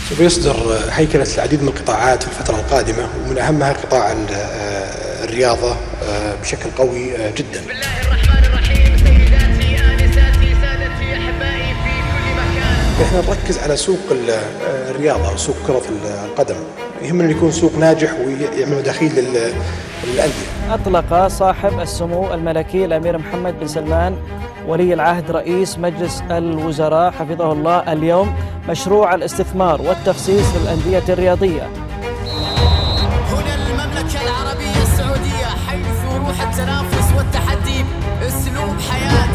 سوف يصدر هيكلة العديد من القطاعات في الفترة القادمة، ومن أهمها قطاع الرياضة بشكل قوي جدا. بسم الله الرحمن الرحيم. سيداتي آنساتي سادتي أحبائي في كل مكان. احنا نركز على سوق الرياضة وسوق كرة القدم، يهمنا يكون سوق ناجح ويعمل مداخيل للأندية. أطلق صاحب السمو الملكي الأمير محمد بن سلمان ولي العهد رئيس مجلس الوزراء حفظه الله اليوم مشروع الاستثمار والتخصيص للأندية الرياضية. هنا المملكة العربية السعودية، حيث روح التنافس والتحدي أسلوب حياة.